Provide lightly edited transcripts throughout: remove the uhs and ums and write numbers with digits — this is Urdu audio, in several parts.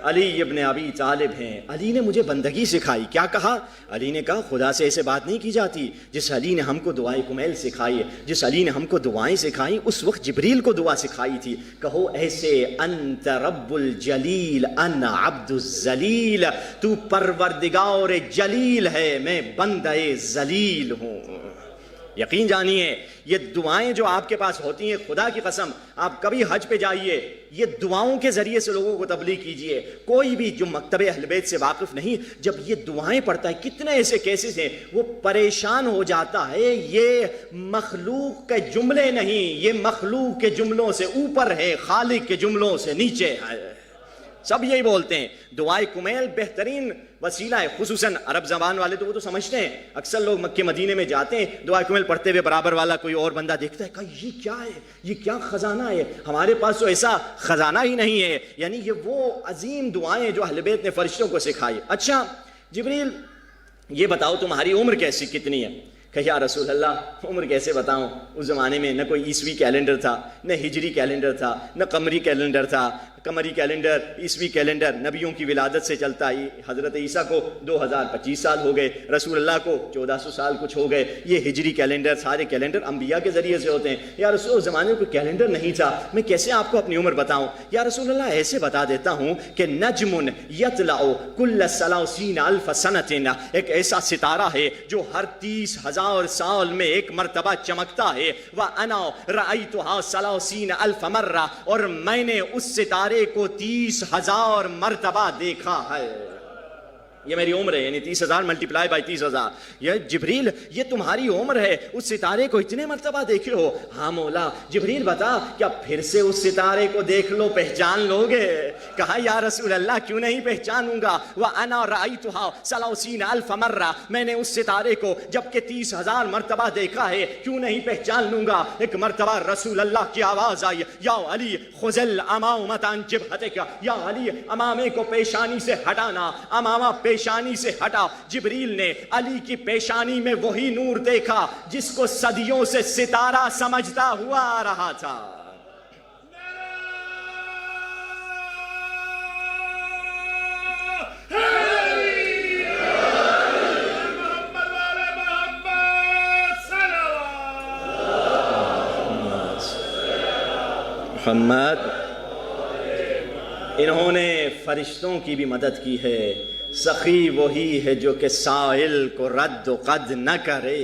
علی ابن ابی طالب ہیں. علی نے مجھے بندگی سکھائی. کیا کہا؟ علی نے کہا خدا سے ایسے بات نہیں کی جاتی. جس علی نے ہم کو دعائے کمیل سکھائی، جس علی نے ہم کو دعائیں سکھائیں، اس وقت جبریل کو دعا سکھائی تھی. کہو ایسے انت رب الجلیل انا عبد الذلیل، تو پروردگار جلیل ہے، میں بندہ ذلیل ہوں. یقین جانیے یہ دعائیں جو آپ کے پاس ہوتی ہیں، خدا کی قسم آپ کبھی حج پہ جائیے، یہ دعاؤں کے ذریعے سے لوگوں کو تبلیغ کیجئے. کوئی بھی جو مکتب اہل بیت سے واقف نہیں، جب یہ دعائیں پڑھتا ہے، کتنے ایسے کیسز ہیں وہ پریشان ہو جاتا ہے. یہ مخلوق کے جملے نہیں، یہ مخلوق کے جملوں سے اوپر ہے، خالق کے جملوں سے نیچے ہے. سب یہی بولتے ہیں. دعائے کمیل بہترین وسیلہ ہے، خصوصاً عرب زبان والے تو وہ تو سمجھتے ہیں. اکثر لوگ مکے مدینے میں جاتے ہیں، دعائے کمیل پڑھتے ہوئے برابر والا کوئی اور بندہ دیکھتا ہے، کہا یہ کیا ہے، یہ کیا خزانہ ہے، ہمارے پاس تو ایسا خزانہ ہی نہیں ہے. یعنی یہ وہ عظیم دعائیں جو اہل بیت نے فرشتوں کو سکھائی. اچھا جبریل یہ بتاؤ تمہاری عمر کیسی کتنی ہے؟ کہ یا رسول اللہ عمر کیسے بتاؤں، اس زمانے میں نہ کوئی عیسوی کیلنڈر تھا، نہ ہجری کیلنڈر تھا، نہ قمری کیلنڈر تھا. قمری کیلنڈر، عیسوی کیلنڈر نبیوں کی ولادت سے چلتا ہے. حضرت عیسیٰ کو 2025 سال ہو گئے، رسول اللہ کو 1400 سال کچھ ہو گئے. یہ ہجری کیلنڈر، سارے کیلنڈر انبیاء کے ذریعے سے ہوتے ہیں. یا رسول اللہ، اس زمانے میں کوئی کیلنڈر نہیں تھا، میں کیسے آپ کو اپنی عمر بتاؤں؟ یا رسول اللہ ایسے بتا دیتا ہوں کہ نجم یطلع کل 30,000 سنۃ، ایک ایسا ستارہ ہے جو ہر 30,000 سال میں ایک مرتبہ چمکتا ہے. وَأَنَا رَأَيْتُهَا 30,000 مرہ، اور میں نے اس ستارے کو 30,000 مرتبہ دیکھا ہے. یہ میری عمر ہے، یعنی 30,000 ملٹیپلائی بائی 30,000. یہ جبریل یہ تمہاری عمر ہے، اس ستارے کو اتنے مرتبہ دیکھے ہو؟ ہاں مولا. جبریل بتا کیا پھر سے اس ستارے کو دیکھ لو، پہچان لو گے؟ کہا یا رسول اللہ کیوں نہیں پہچانوں گا. وَأَنَا رَأَيْتُهَا 30,000 مرہ، میں نے اس ستارے کو جبکہ 30,000 مرتبہ دیکھا ہے، کیوں نہیں پہچان لوں گا؟ ایک مرتبہ رسول اللہ کی آواز آئی، یا علی خذ العمامۃ عن جبہتک، یا علی امامے کو پیشانی سے ہٹانا. امامہ پیشانی سے ہٹا. جبریل نے علی کی پیشانی میں وہی نور دیکھا جس کو صدیوں سے ستارہ سمجھتا ہوا آ رہا تھا. محمد انہوں نے فرشتوں کی بھی مدد کی ہے. سخی وہی ہے جو کہ سائل کو رد و قد نہ کرے.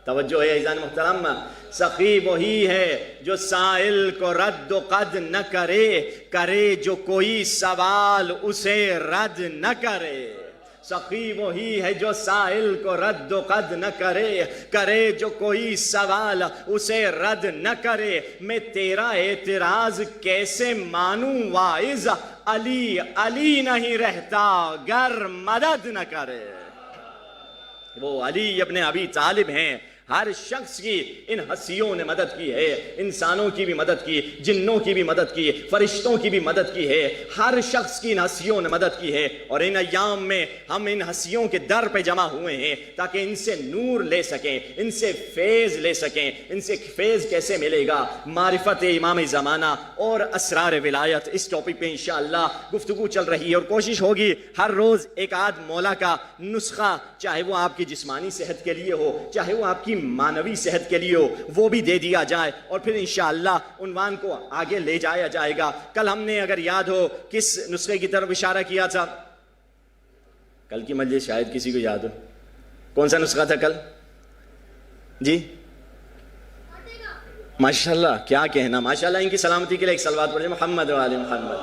توجہ ہے عزیزان محترم، سخی وہی ہے جو سائل کو رد و قد نہ کرے، کرے جو کوئی سوال اسے رد نہ کرے. سخی وہی ہے جو سائل کو رد و قد نہ کرے، کرے جو کوئی سوال اسے رد نہ کرے. میں تیرا اعتراض کیسے مانوں واعظ، علی علی نہیں رہتا گر مدد نہ کرے. وہ علی ابن ابی طالب ہیں. ہر شخص کی ان ہستیوں نے مدد کی ہے. انسانوں کی بھی مدد کی، جنوں کی بھی مدد کی، فرشتوں کی بھی مدد کی ہے. ہر شخص کی ان ہستیوں نے مدد کی ہے. اور ان ایام میں ہم ان ہستیوں کے در پہ جمع ہوئے ہیں تاکہ ان سے نور لے سکیں، ان سے فیض لے سکیں. ان سے فیض کیسے ملے گا؟ معرفت امام زمانہ اور اسرار ولایت. اس ٹاپک پہ انشاءاللہ گفتگو چل رہی ہے اور کوشش ہوگی ہر روز ایک آدھ مولا کا نسخہ، چاہے وہ آپ کی جسمانی صحت کے لیے ہو، چاہے وہ آپ کی مانوی صحت کے لیے ہو، وہ بھی دے دیا جائے اور پھر انشاءاللہ عنوان کو آگے لے جایا جائے گا. کل ہم نے اگر یاد ہو کس نسخے کی طرف اشارہ کیا تھا؟ کل کی مجلس شاید کسی کو یاد ہو، کون سا نسخہ تھا کل؟ جی ماشاءاللہ، کیا کہنا، ماشاءاللہ. ان کی سلامتی کے لیے ایک صلوات پڑھیں، محمد و آل محمد.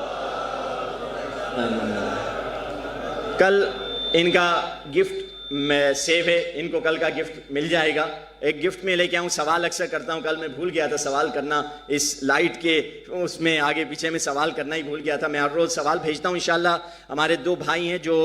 کل ان کا گفٹ میں سیو ہے، ان کو کل کا گفٹ مل جائے گا. ایک گفٹ میں لے کے آؤں. سوال اکثر کرتا ہوں، کل میں بھول گیا تھا سوال کرنا، اس لائٹ کے اس میں آگے پیچھے میں سوال کرنا ہی بھول گیا تھا. میں ہر روز سوال بھیجتا ہوں انشاءاللہ. ہمارے دو بھائی ہیں جو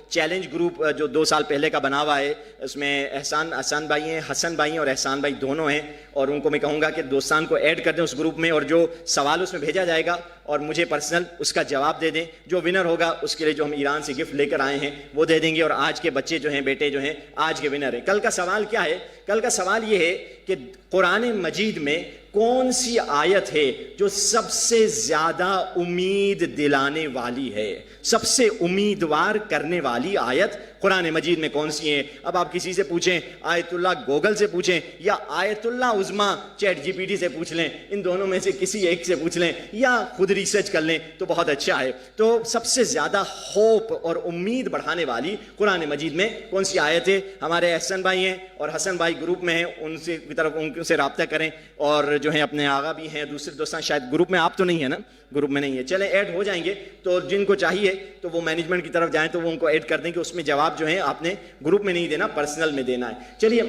چیلنج گروپ جو 2 سال پہلے کا بنا ہوا ہے، اس میں احسان بھائی ہیں، حسن بھائی ہیں اور احسان بھائی دونوں ہیں. اور ان کو میں کہوں گا کہ دوستان کو ایڈ کر دیں اس گروپ میں، اور جو سوال اس میں بھیجا جائے گا اور مجھے پرسنل اس کا جواب دے دیں. جو ونر ہوگا اس کے لیے جو ہم ایران سے گفٹ لے کر آئے ہیں وہ دے دیں گے, اور آج کے بچے جو ہیں, بیٹے جو ہیں, آج کے ونر ہیں. کل کا سوال کیا ہے؟ کل کا سوال یہ ہے کہ قرآن مجید میں کون سی آیت ہے جو سب سے زیادہ امید دلانے والی ہے؟ سب سے امیدوار کرنے والی آیت قرآن مجید میں کون سی ہے؟ اب آپ کسی سے پوچھیں, آیت اللہ گوگل سے پوچھیں یا آیت اللہ عظمیٰ چیٹ جی پی ٹی سے پوچھ لیں, ان دونوں میں سے کسی ایک سے پوچھ لیں یا خود ریسرچ کر لیں تو بہت اچھا ہے. تو سب سے زیادہ ہوپ اور امید بڑھانے والی قرآن مجید میں کون سی آیت ہے؟ ہمارے احسن بھائی ہیں اور حسن بھائی گروپ میں ہیں, ان سے کی طرف ان سے رابطہ کریں, اور جو ہیں اپنے آغا بھی ہیں, دوسرے دوستان شاید گروپ میں, آپ تو نہیں ہیں نا, گروپ میں نہیں ہے, چلیں ایڈ ہو جائیں گے. تو جن کو چاہیے تو وہ مینجمنٹ کی طرف جائیں تو وہ ان کو ایڈ کر دیں کہ اس میں جواب جو ہے آپ نے گروپ میں نہیں دینا, پرسنل میں دینا ہے. چلیے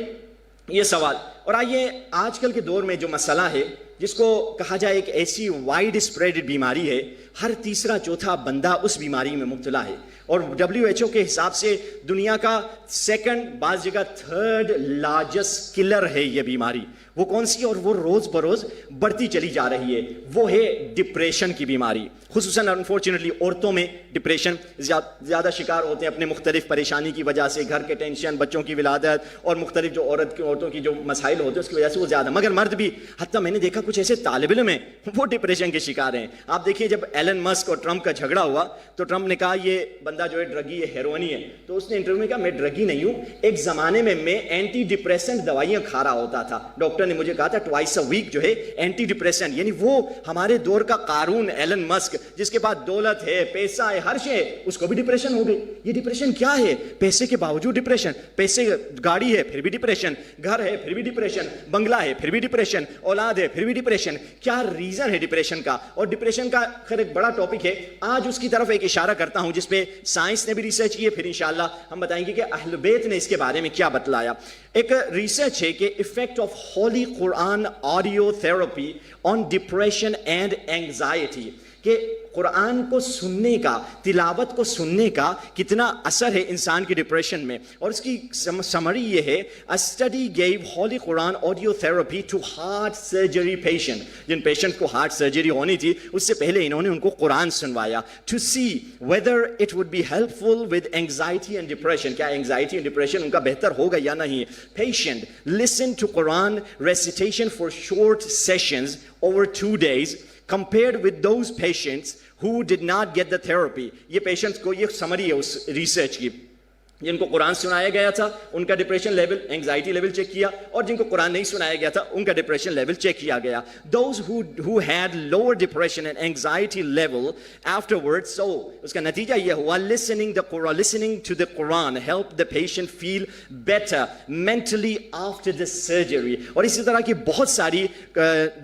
یہ سوال. اور آئیے آج کل کے دور میں جو مسئلہ ہے جس کو کہا جائے ایک ایسی وائڈ اسپریڈ بیماری ہے, ہر تیسرا چوتھا بندہ اس بیماری میں مبتلا ہے, اور WHO کے حساب سے دنیا کا سیکنڈ, بعض جگہ تھرڈ لارجسٹ کلر ہے یہ بیماری. وہ کون سی؟ اور وہ روز بروز بڑھتی چلی جا رہی ہے. وہ ہے ڈپریشن کی بیماری. خصوصاً انفارچونیٹلی عورتوں میں ڈپریشن زیادہ شکار ہوتے ہیں اپنے مختلف پریشانی کی وجہ سے, گھر کے ٹینشن, بچوں کی ولادت اور مختلف جو عورتوں کی جو مسائل ہوتے ہیں اس کی وجہ سے وہ زیادہ. مگر مرد بھی, حتیٰ میں نے دیکھا کچھ ایسے طالب علم ہیں وہ ڈپریشن کے شکار ہیں. آپ دیکھیے جب ایلن مسک اور ٹرمپ کا جھگڑا ہوا تو ٹرمپ نے کہا یہ بندہ جو ہے ڈرگی ہے, ہیروئنی ہے, تو اس نے انٹرویو میں کہا میں ڈرگی نہیں ہوں, ایک زمانے میں اینٹی ڈپریسنٹ دوائیاں کھا رہا ہوتا تھا, ڈاکٹر نے مجھے کہا تھا ٹوائس اے ویک جو ہے اینٹی ڈپریسنٹ. یعنی وہ ہمارے دور کا قارون ایلن مسک جس کے پاس دولت ہے, پیسہ ہے, ہر شے, اس کو بھی ڈپریشن ہو گئی. یہ ڈپریشن کیا ہے؟ پیسے کے باوجود ڈپریشن, پیسے, گاڑی ہے پھر بھی ڈپریشن, گھر ہے پھر بھی ڈپریشن, بنگلہ ہے پھر بھی ڈپریشن, اولاد ہے پھر بھی ڈپریشن. کیا ریزن ہے ڈپریشن کا؟ اور ڈپریشن کا خیر ایک بڑا ٹاپک ہے, آج اس کی طرف ایک اشارہ کرتا ہوں جس پہ سائنس نے بھی ریسرچ کی ہے, پھر انشاءاللہ ہم بتائیں گے کہ اہل بیت نے اس کے بارے میں کیا بتلایا. ایک ریسرچ ہے کہ effect of holy Quran audio therapy on depression and anxiety, کہ قرآن کو سننے کا, تلاوت کو سننے کا کتنا اثر ہے انسان کی ڈپریشن میں. اور اس کی سمری یہ ہے, a study gave holy Quran audio therapy to heart surgery patient, جن پیشنٹ کو ہارٹ سرجری ہونی تھی اس سے پہلے انہوں نے ان کو قرآن سنوایا, to see whether it would be helpful with anxiety and depression, کیا anxiety and depression ان کا بہتر ہوگا یا نہیں. Patient listened to Quran recitation for short sessions over 2 days compared with those patients who did not get the therapy. یہ پیشنٹس کو, یہ سمری ہے اس ریسرچ کی, جن کو قرآن سنایا گیا تھا ان کا depression level, anxiety level check کیا, اور جن کو قرآن نہیں سنایا گیا تھا ان کا ڈپریشن لیول چیک کیا گیا. Those who had lower depression and anxiety level afterwards, so اس کا نتیجہ یہ ہوا, listening to the Quran helped the patient feel better mentally after the surgery. اور اسی طرح کی بہت ساری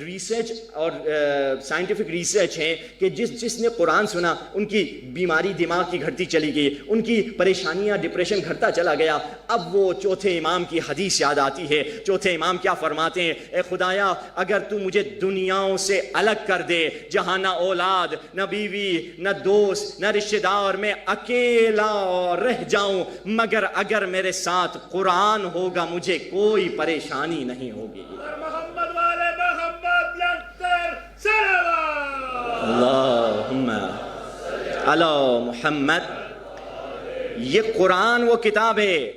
ریسرچ اور سائنٹیفک ریسرچ ہیں کہ جس نے قرآن سنا ان کی بیماری دماغ کی گھٹتی چلی گئی, ان کی پریشانیاں ڈپریشن گھٹتا چلا گیا. اب وہ چوتھے امام کی حدیث یاد آتی ہے. چوتھے امام کیا فرماتے ہیں, اے خدایا اگر تو مجھے دنیاؤں سے الگ کر دے, جہاں نہ اولاد, نہ بیوی, نہ دوست, نہ رشتہ دار, میں اکیلا رہ جاؤں, مگر اگر میرے ساتھ قرآن ہوگا مجھے کوئی پریشانی نہیں ہوگی. محمد والے محمد لنگر صلوات اللہم علی محمد. یہ قرآن وہ کتاب ہے,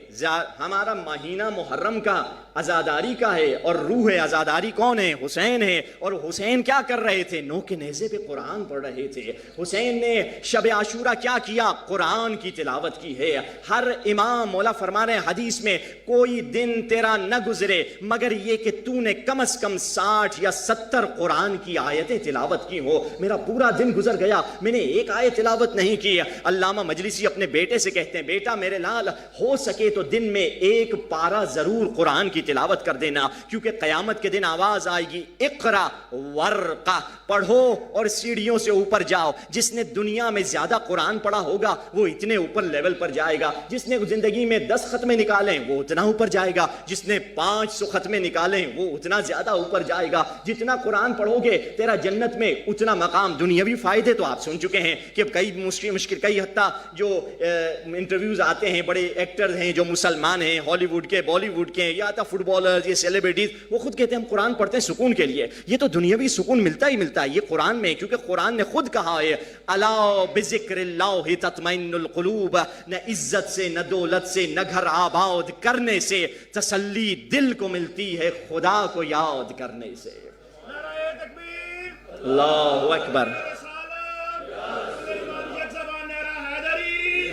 ہمارا مہینہ محرم کا عزاداری کا ہے, اور روح عزاداری کون ہے؟ حسین ہے. اور حسین کیا کر رہے تھے؟ نو کے نیزے پہ قرآن پڑھ رہے تھے. حسین نے شب عاشورہ کیا کیا؟ قرآن کی تلاوت کی ہے. ہر امام مولا فرما رہے ہیں حدیث میں, کوئی دن تیرا نہ گزرے مگر یہ کہ تو نے کم از کم 60 یا 70 قرآن کی آیتیں تلاوت کی ہو. میرا پورا دن گزر گیا, میں نے ایک آیت تلاوت نہیں کی. علامہ مجلسی اپنے بیٹے سے کہتے ہیں, بیٹا میرے لال ہو سکے تو دن میں ایک پارہ ضرور قرآن کی تلاوت کر دینا, کیونکہ قیامت کے دن آواز آئے گی, اقرا ورقہ, پڑھو اور سیڑھیوں سے اوپر جاؤ. جس نے دنیا میں زیادہ قرآن پڑھا ہوگا وہ اتنے اوپر لیول پر جائے گا. جس نے زندگی میں 10 ختمے نکالیں وہ اتنا اوپر جائے گا. جس نے 500 ختمے نکالیں وہ اتنا زیادہ اوپر جائے گا. جتنا قرآن پڑھو گے تیرا جنت میں اتنا مقام. دنیاوی فائدے تو آپ سن چکے ہیں کہ کئی مشکل کئی حتیٰ جو انٹرویوز آتے ہیں, بڑے ایکٹرز ہیں جو مسلمان ہیں ہالی ووڈ کے بالی ووڈ کے یا تو فٹ بالرز یہ سیلیبریٹیز وہ خود کہتے ہیں ہم قرآن پڑھتے ہیں سکون کے لیے. یہ تو دنیاوی سکون ملتا ہی ملتا ہے یہ قرآن میں, کیونکہ قرآن نے خود کہا ہے الا بذکر اللہ تطمئن القلوب, نہ عزت سے نہ دولت سے نہ گھر آباد کرنے سے تسلی دل کو ملتی ہے خدا کو یاد کرنے سے. نعرہ تکبیر, اللہ اکبر. رسالت, سلیمانیت زبان نعرہ حیدری,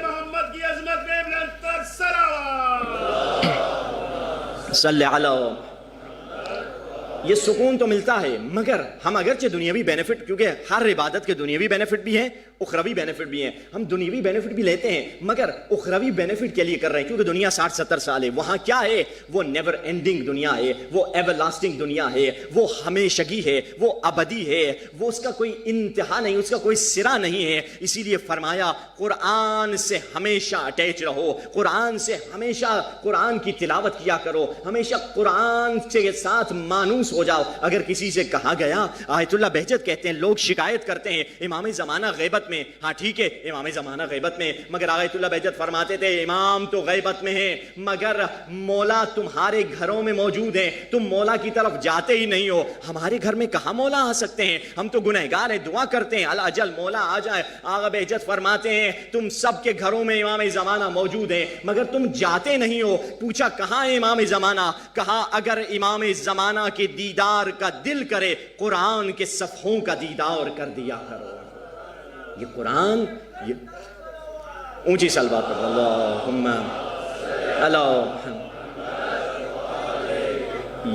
محمد کی عظمت میں بلند تر صلوات. صلی علی. یہ سکون تو ملتا ہے مگر ہم اگرچہ دنیاوی بینیفٹ, کیونکہ ہر عبادت کے دنیاوی بینیفٹ بھی ہیں اخروی بینیفٹ بھی ہیں, ہم دنیاوی بینیفٹ بھی لیتے ہیں مگر اخروی بینیفٹ کے لیے کر رہے ہیں کیونکہ دنیا 60-70 سال ہے. وہاں کیا ہے, وہ نیور اینڈنگ دنیا ہے, وہ ایور لاسٹنگ دنیا ہے, وہ ہمیشگی ہے, وہ ابدی ہے, وہ اس کا کوئی انتہا نہیں, اس کا کوئی سرا نہیں ہے. اسی لیے فرمایا قرآن سے ہمیشہ اٹیچ رہو, قرآن سے ہمیشہ قرآن کی تلاوت کیا کرو, ہمیشہ قرآن کے ساتھ مانوس ہو جاؤ. اگر کسی سے کہا گیا, آیت اللہ بہجت کہتے ہیں, لوگ شکایت کرتے ہیں امام زمانہ غیبت میں, ہاں ٹھیک ہے امام زمانہ غیبت میں, مگر آیت اللہ بہجت فرماتے تھے امام تو غیبت میں ہیں مگر مولا تمہارے گھروں میں موجود ہیں, تم مولا کی طرف جاتے ہی نہیں ہو. ہمارے گھر میں کہاں مولا آ سکتے ہیں, ہم تو گنہگار ہیں, دعا کرتے ہیں الاجل مولا آ جائے. آقا بہجت فرماتے ہیں تم سب کے گھروں میں امام زمانہ موجود ہیں مگر تم جاتے نہیں ہو. پوچھا کہاں ہے امام زمانہ, کہا اگر امام زمانہ کے دیدار کا دل کرے قرآن کے صفحوں کا دیدار کر دیا کرو. یہ قرآن, یہ اونچی صلوات پڑھو اللہم اللہ.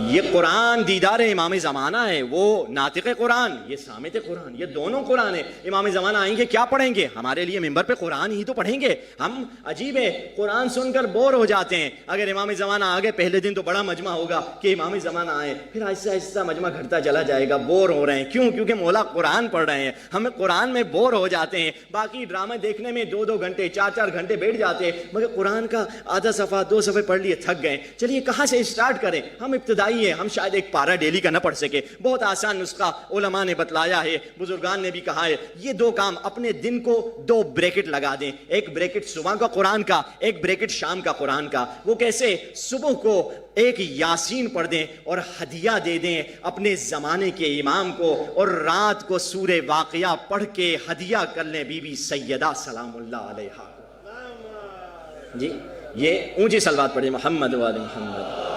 یہ قرآن دیدار امام زمانہ ہے, وہ ناطق قرآن, یہ سامت قرآن, یہ دونوں قرآن ہے. امام زمانہ آئیں گے کیا پڑھیں گے, ہمارے لیے ممبر پہ قرآن ہی تو پڑھیں گے. ہم عجیب ہے قرآن سن کر بور ہو جاتے ہیں. اگر امام زمانہ آگے پہلے دن تو بڑا مجمع ہوگا کہ امام زمانہ آئے, پھر آہستہ آہستہ مجمع گھٹتا چلا جائے گا, بور ہو رہے ہیں. کیوں, کیونکہ مولا قرآن پڑھ رہے ہیں, ہمیں قرآن میں بور ہو جاتے ہیں. باقی ڈرامے دیکھنے میں 2-2 گھنٹے 4-4 گھنٹے بیٹھ جاتے ہیں مگر قرآن کا آدھا صفحہ 2 صفحے پڑھ لیے تھک گئے. چلیے کہاں سے اسٹارٹ کریں, ہم ابتدائی ہیں, ہم شاید ایک پارا ڈیلی کا نہ پڑھ سکے. بہت آسان نسخہ علماء نے بتلایا ہے, بزرگان نے بھی کہا ہے, یہ 2 کام اپنے دن کو 2 بریکٹ لگا دیں, ایک بریکٹ صبح کا قرآن کا, ایک بریکٹ شام کا قرآن کا. وہ کیسے, صبح کو ایک یاسین پڑھ دیں اور ہدیہ دے دیں اپنے زمانے کے امام کو, اور رات کو سورہ واقعہ پڑھ کے ہدیہ کر لیں بی بی سیدہ سلام اللہ علیہا کو. جی یہ اونچی صلوات پڑھیں محمد و آل محمد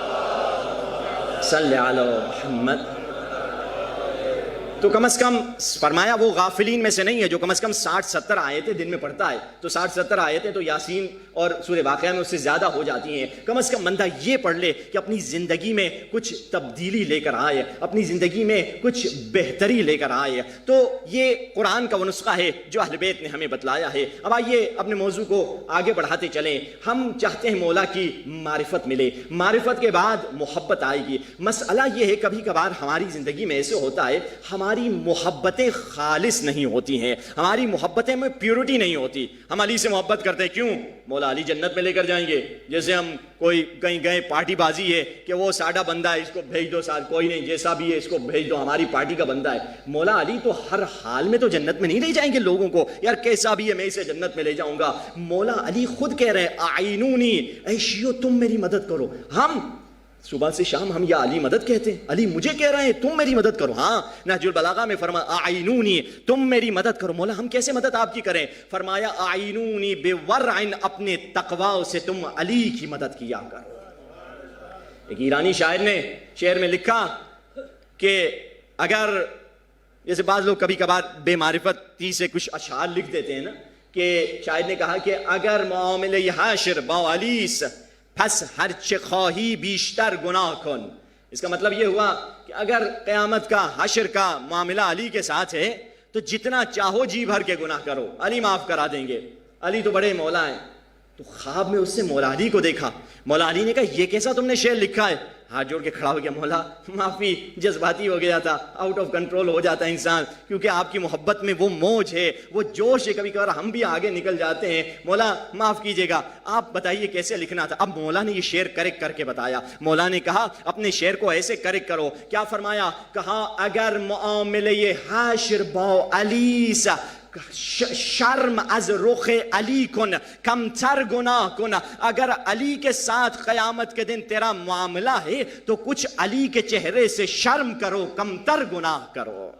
صلی علی محمد. تو کم از کم فرمایا وہ غافلین میں سے نہیں ہے جو کم از کم 60-70 آیتیں دن میں پڑھتا ہے. تو 60-70 آیتیں تو یاسین اور سورہ واقعہ میں اس سے زیادہ ہو جاتی ہیں. کم از کم بندہ یہ پڑھ لے کہ اپنی زندگی میں کچھ تبدیلی لے کر آئے, اپنی زندگی میں کچھ بہتری لے کر آئے. تو یہ قرآن کا وہ نسخہ ہے جو اہل بیت نے ہمیں بتلایا ہے. اب آئیے اپنے موضوع کو آگے بڑھاتے چلیں. ہم چاہتے ہیں مولا کی معرفت ملے, معرفت کے بعد محبت آئے گی. مسئلہ یہ ہے کبھی کبھار ہماری زندگی میں ایسے ہوتا ہے ہماری محبتیں خالص نہیں ہوتی ہیں, ہماری محبتیں میں پیورٹی نہیں ہوتی. ہم علی سے محبت کرتے ہیں, کیوں, مولا علی جنت میں لے کر جائیں گے. جیسے ہم کوئی کہیں گئے پارٹی بازی ہے کہ وہ سادہ بندہ ہے, اس کو بھیج دو, ساتھ کوئی نہیں, جیسا بھی ہے اس کو بھیج دو, ہماری پارٹی کا بندہ ہے. مولا علی تو ہر حال میں تو جنت میں نہیں لے جائیں گے لوگوں کو, یار کیسا بھی ہے میں اسے جنت میں لے جاؤں گا. مولا علی خود کہہ رہے ہیں اعینونی, اے شیعو تم میری مدد کرو. ہم صبح سے شام ہم یا علی مدد کہتے ہیں, علی مجھے کہہ رہے ہیں تم میری مدد کرو. ہاں نہج البلاغہ میں فرمایا اعینونی, تم میری مدد کرو. مولا ہم کیسے مدد آپ کی کریں؟ فرمایا اعینونی بورع, اپنے تقوی سے تم علی کی مدد کیا کرو. ایک ایرانی شاعر نے شعر میں لکھا کہ اگر, جیسے بعض لوگ کبھی کبھار بے معرفتی سے کچھ اشعار لکھ دیتے ہیں نا, کہ شاعر نے کہا کہ اگر معاملہ حاشر با علیس پس ہرچه خواہی بیشتر گناہ کن. اس کا مطلب یہ ہوا کہ اگر قیامت کا حشر کا معاملہ علی کے ساتھ ہے تو جتنا چاہو جی بھر کے گناہ کرو, علی معاف کرا دیں گے. علی تو بڑے مولا ہیں. تو خواب میں اس سے مولا علی کو دیکھا. مولا علی نے کہا یہ کیسا تم نے شعر لکھا ہے؟ ہاتھ جوڑ کے کھڑا ہو گیا, مولا معافی, جذباتی ہو گیا تھا, آؤٹ آف کنٹرول ہو جاتا ہے انسان, کیونکہ آپ کی محبت میں وہ موج ہے, وہ جوش ہے, کبھی کبھار ہم بھی آگے نکل جاتے ہیں. مولا معاف کیجیے گا, آپ بتائیے کیسے لکھنا تھا. اب مولا نے یہ شعر کریکٹ کر کے بتایا. مولا نے کہا اپنے شعر کو ایسے کریکٹ کرو. کیا فرمایا؟ کہا اگر معاملہ حاشر با علیس شرم از رخ علی کن کم تر گناہ کن. اگر علی کے ساتھ قیامت کے دن تیرا معاملہ ہے تو کچھ علی کے چہرے سے شرم کرو, کم تر گناہ کرو.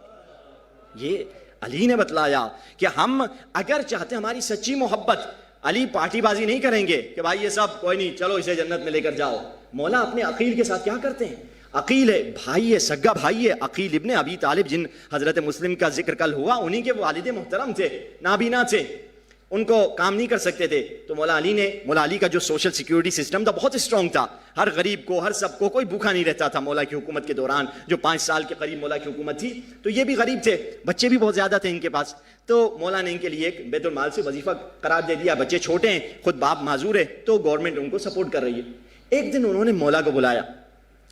یہ علی نے بتلایا کہ ہم اگر چاہتے ہماری سچی محبت, علی پارٹی بازی نہیں کریں گے کہ بھائی یہ سب کوئی نہیں چلو اسے جنت میں لے کر جاؤ. مولا اپنے عقیل کے ساتھ کیا کرتے ہیں؟ عقیل ہے بھائی ہے, سگا بھائی ہے, عقیل ابن ابی طالب جن حضرت مسلم کا ذکر کل ہوا, انہی کے والد محترم تھے, نابینا تھے, ان کو کام نہیں کر سکتے تھے. تو مولا علی کا جو سوشل سیکیورٹی سسٹم تھا بہت اسٹرانگ تھا, ہر غریب کو, ہر سب کو, کوئی بھوکا نہیں رہتا تھا. مولا کی حکومت کے دوران جو 5 سال کے قریب مولا کی حکومت تھی, تو یہ بھی غریب تھے, بچے بھی بہت زیادہ تھے ان کے پاس. تو مولا نے ان کے لیے ایک بیت المال سے وظیفہ قرار دے دیا. بچے چھوٹے ہیں, خود باپ معذور ہے, تو گورنمنٹ ان کو سپورٹ کر رہی ہے. ایک دن انہوں نے مولا کو بلایا,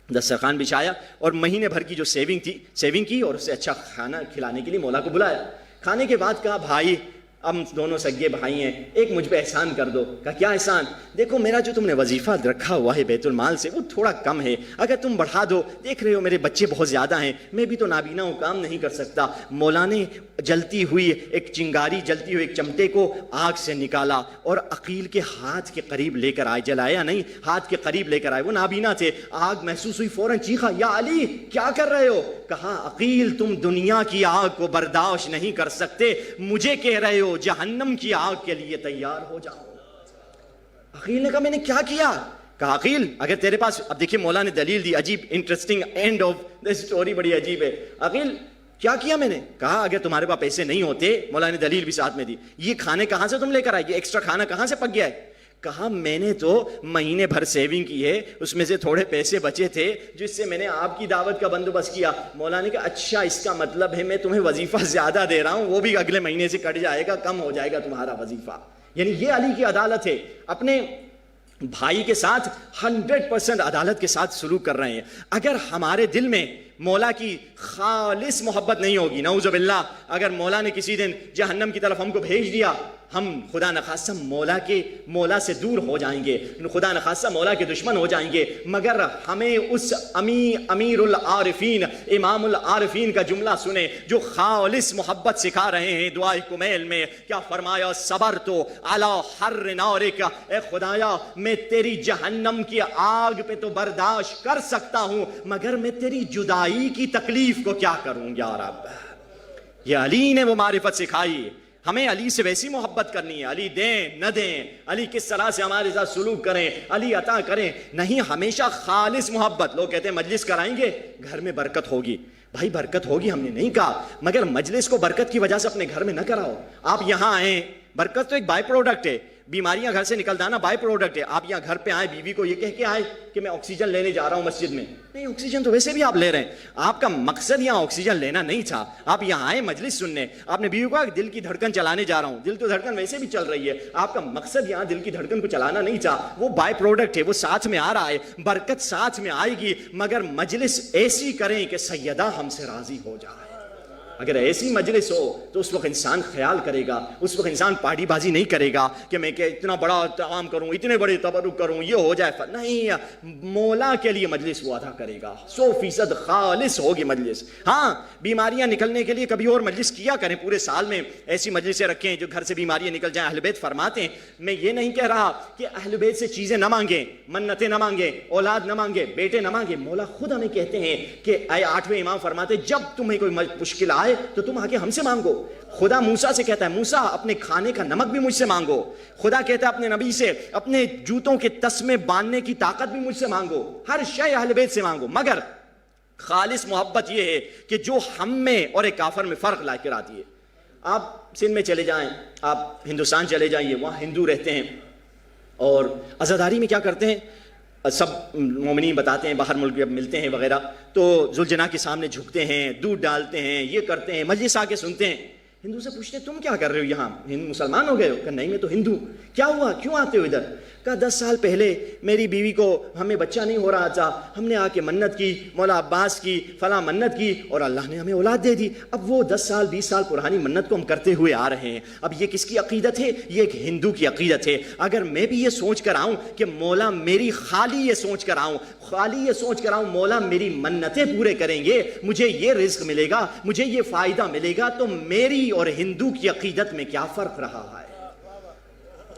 دسترخوان بچھایا اور مہینے بھر کی جو سیونگ کی اور اسے اچھا کھانا کھلانے کے لیے مولا کو بلایا. کھانے کے بعد کہا بھائی ہم دونوں سگے بھائی ہیں, ایک مجھ پہ احسان کر دو. کہا کیا احسان؟ دیکھو میرا جو تم نے وظیفہ رکھا ہوا ہے بیت المال سے وہ تھوڑا کم ہے, اگر تم بڑھا دو. دیکھ رہے ہو میرے بچے بہت زیادہ ہیں, میں بھی تو نابینا ہوں, کام نہیں کر سکتا. مولا نے جلتی ہوئی ایک چنگاری, جلتی ہوئی ایک چمٹے کو آگ سے نکالا اور عقیل کے ہاتھ کے قریب لے کر آئے. جلایا نہیں, ہاتھ کے قریب لے کر آئے. وہ نابینا تھے, آگ محسوس ہوئی, فوراً چیخا یا علی کیا کر رہے ہو؟ کہا عقیل تم دنیا کی آگ کو برداشت نہیں کر سکتے, مجھے کہہ رہے ہو جہنم کی آگ کے لیے تیار ہو جاؤ. عقیل نے کہا میں نے کیا کیا؟ کہا عقیل اگر تیرے پاس, اب دیکھیں مولا نے دلیل دی, عجیب interesting and of the story, بڑی عجیب ہے. عقیل کیا کیا میں نے؟ کہا اگر تمہارے پاس پیسے نہیں ہوتے, مولا نے دلیل بھی ساتھ میں دی, یہ کھانے کہاں سے تم لے کر آئے, یہ ایکسٹرا کھانا کہاں سے پک گیا ہے؟ کہا میں نے تو مہینے بھر سیونگ کی ہے, اس میں سے تھوڑے پیسے بچے تھے جس سے میں نے آپ کی دعوت کا بندوبست کیا. مولا نے کہا اچھا اس کا مطلب ہے میں تمہیں وظیفہ زیادہ دے رہا ہوں, وہ بھی اگلے مہینے سے کٹ جائے گا, کم ہو جائے گا تمہارا وظیفہ. یعنی یہ علی کی عدالت ہے, اپنے بھائی کے ساتھ 100% عدالت کے ساتھ سلوک کر رہے ہیں. اگر ہمارے دل میں مولا کی خالص محبت نہیں ہوگی, نعوذ باللہ, اگر مولا نے کسی دن جہنم کی طرف ہم کو بھیج دیا, ہم خدا نخواستہ مولا سے دور ہو جائیں گے, خدا نخواستہ مولا کے دشمن ہو جائیں گے. مگر ہمیں اس امیر العارفین, امام العارفین کا جملہ سنیں جو خالص محبت سکھا رہے ہیں دعائے کمیل میں. کیا فرمایا؟ صبر تو علی حر نارک, اے خدایا میں تیری جہنم کی آگ پہ تو برداشت کر سکتا ہوں, مگر میں تیری جدائی کی تکلیف کو کیا کروں یا رب. یہ علی نے وہ معرفت سکھائی. ہمیں علی سے ویسی محبت کرنی ہے, علی دیں نہ دیں, علی کس طرح سے ہمارے ساتھ سلوک کریں, علی عطا کریں, نہیں ہمیشہ خالص محبت. لوگ کہتے ہیں مجلس کرائیں گے گھر میں برکت ہوگی. بھائی برکت ہوگی ہم نے نہیں کہا, مگر مجلس کو برکت کی وجہ سے اپنے گھر میں نہ کراؤ. آپ یہاں آئیں, برکت تو ایک بائی پروڈکٹ ہے, بیماریاں گھر سے نکل جانا بائی پروڈکٹ ہے. آپ یہاں گھر پہ آئے, بیوی کو یہ کہہ کے آئے کہ میں آکسیجن لینے جا رہا ہوں مسجد میں, نہیں آکسیجن تو ویسے بھی آپ لے رہے ہیں, آپ کا مقصد یہاں آکسیجن لینا نہیں تھا, آپ یہاں آئے مجلس سننے. آپ نے بیوی کو کہا دل کی دھڑکن چلانے جا رہا ہوں, دل تو دھڑکن ویسے بھی چل رہی ہے, آپ کا مقصد یہاں دل کی دھڑکن کو چلانا نہیں تھا, وہ بائی پروڈکٹ ہے, وہ ساتھ میں آ رہا ہے, برکت ساتھ میں آئے گی. مگر مجلس ایسی کریں کہ سیدہ ہم سے راضی ہو جائے. اگر ایسی مجلس ہو تو اس وقت انسان خیال کرے گا, اس وقت انسان پارٹی بازی نہیں کرے گا کہ میں کہ اتنا بڑا تعام کروں, اتنے بڑے تبرک کروں, یہ ہو جائے. نہیں, مولا کے لیے مجلس وہ ادا کرے گا, 100% خالص ہوگی مجلس. ہاں بیماریاں نکلنے کے لیے کبھی اور مجلس کیا کریں, پورے سال میں ایسی مجلسیں رکھیں جو گھر سے بیماریاں نکل جائیں. اہل بیت فرماتے ہیں, میں یہ نہیں کہہ رہا کہ اہل بیت سے چیزیں نہ مانگیں, منتیں نہ مانگیں, اولاد نہ مانگیں, بیٹے نہ مانگیں. مولا خود ہمیں کہتے ہیں کہ اے 8ویں امام فرماتے جب تمہیں کوئی مشکل آئے تو تم آگے ہم سے مانگو. خدا موسیٰ سے کہتا ہے موسیٰ اپنے کھانے کا نمک بھی مجھ سے مانگو. خدا کہتا ہے اپنے نبی سے اپنے جوتوں کے تسمے باندھنے کی طاقت بھی مجھ سے مانگو. ہر شے اہل بیت سے مانگو. مگر خالص محبت یہ ہے کہ جو ہم میں اور ایک کافر میں فرق لا کر آتی ہے. آپ سندھ میں چلے جائیں, آپ ہندوستان چلے جائیے, وہاں ہندو رہتے ہیں اور عزاداری میں کیا کرتے ہیں, سب مومنین بتاتے ہیں باہر ملک ملتے ہیں وغیرہ تو ذوالجناح کے سامنے جھکتے ہیں, دودھ ڈالتے ہیں, یہ کرتے ہیں, مجلس آ کے سنتے ہیں. ہندو سے پوچھتے ہیں تم کیا کر رہے ہو یہاں, مسلمان ہو گئے ہو؟ کہ نہیں میں تو ہندو. کیا ہوا, کیوں آتے ہو ادھر؟ کہا 10 سال پہلے میری بیوی کو ہمیں بچہ نہیں ہو رہا تھا, ہم نے آ کے منت کی, مولا عباس کی, فلاں منت کی, اور اللہ نے ہمیں اولاد دے دی. اب وہ 10 سال 20 سال پرانی منت کو ہم کرتے ہوئے آ رہے ہیں. اب یہ کس کی عقیدت ہے؟ یہ ایک ہندو کی عقیدت ہے. اگر میں بھی یہ سوچ کر آؤں کہ مولا میری خالی یہ سوچ کر آؤں مولا میری منتیں پورے کریں گے, مجھے یہ رزق ملے گا, مجھے یہ فائدہ ملے گا, تو میری اور ہندو کی عقیدت میں کیا فرق رہا ہے؟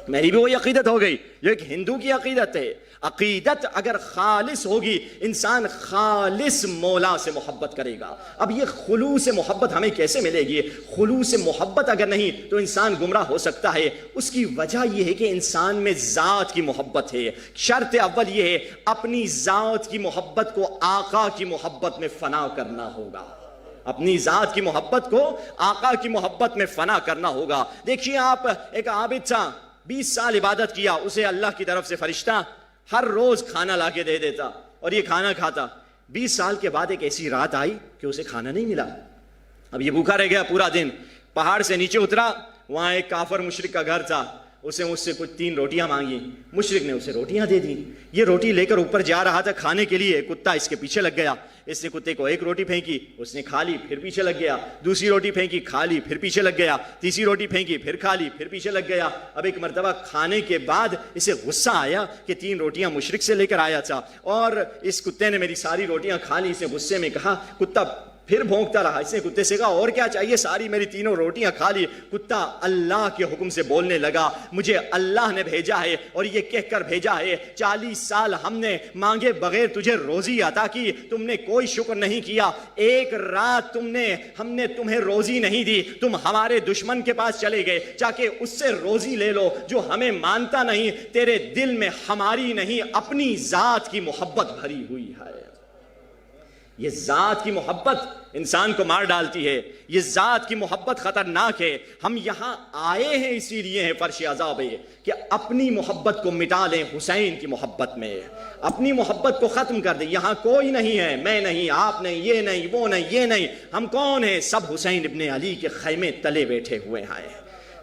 میری بھی وہی عقیدت ہو گئی جو ایک ہندو کی عقیدت ہے. عقیدت اگر خالص ہوگی, انسان خالص مولا سے محبت کرے گا. اب یہ خلوص محبت ہمیں کیسے ملے گی؟ خلوص محبت اگر نہیں تو انسان گمراہ ہو سکتا ہے. اس کی وجہ یہ ہے کہ انسان میں ذات کی محبت ہے. شرط اول یہ ہے اپنی ذات کی محبت کو آقا کی محبت میں فنا کرنا ہوگا. اپنی ذات کی محبت کو آقا کی محبت میں فنا کرنا ہوگا. دیکھیے آپ, ایک عابد تھا, 20 سال عبادت کیا, اسے اللہ کی طرف سے فرشتہ ہر روز کھانا لا کے دے دیتا اور یہ کھانا کھاتا. 20 سال کے بعد ایک ایسی رات آئی کہ اسے کھانا نہیں ملا. اب یہ بھوکا رہ گیا پورا دن. پہاڑ سے نیچے اترا, وہاں ایک کافر مشرک کا گھر تھا. اسے مجھ سے کچھ 3 روٹیاں مانگی. مشرک نے اسے روٹیاں دے دی. یہ روٹی لے کر اوپر جا رہا تھا کھانے کے لیے, کتا اس کے پیچھے لگ گیا. اس نے کتے کو 1 روٹی پھینکی, اس نے کھا لی, پھر پیچھے لگ گیا. دوسری روٹی پھینکی, کھا لی, پھر پیچھے لگ گیا. تیسری روٹی پھینکی, پھر کھا لی, پھر پیچھے لگ گیا. اب ایک مرتبہ کھانے کے بعد اسے غصہ آیا کہ 3 روٹیاں مشرک سے لے کر آیا تھا اور اس کتے نے میری ساری روٹیاں کھا لی. اسے غصے میں کہا, کتا پھر بھونکتا رہا. اس نے کتے سے کہا اور کیا چاہیے, ساری میری 3 روٹیاں کھا لی. کتا اللہ کے حکم سے بولنے لگا, مجھے اللہ نے بھیجا ہے اور یہ کہہ کر بھیجا ہے 40 سال ہم نے مانگے بغیر تجھے روزی عطا کی, تم نے کوئی شکر نہیں کیا. ایک رات ہم نے تمہیں روزی نہیں دی, تم ہمارے دشمن کے پاس چلے گئے تاکہ اس سے روزی لے لو جو ہمیں مانتا نہیں. تیرے دل میں ہماری نہیں اپنی ذات کی محبت بھری ہوئی ہے. یہ ذات کی محبت انسان کو مار ڈالتی ہے. یہ ذات کی محبت خطرناک ہے. ہم یہاں آئے ہیں اسی لیے ہیں فرش عذاب ہے کہ اپنی محبت کو مٹا لیں حسین کی محبت میں, اپنی محبت کو ختم کر دیں. یہاں کوئی نہیں ہے, میں نہیں, آپ نہیں, یہ نہیں, وہ نہیں, یہ نہیں. ہم کون ہیں؟ سب حسین ابن علی کے خیمے تلے بیٹھے ہوئے ہیں.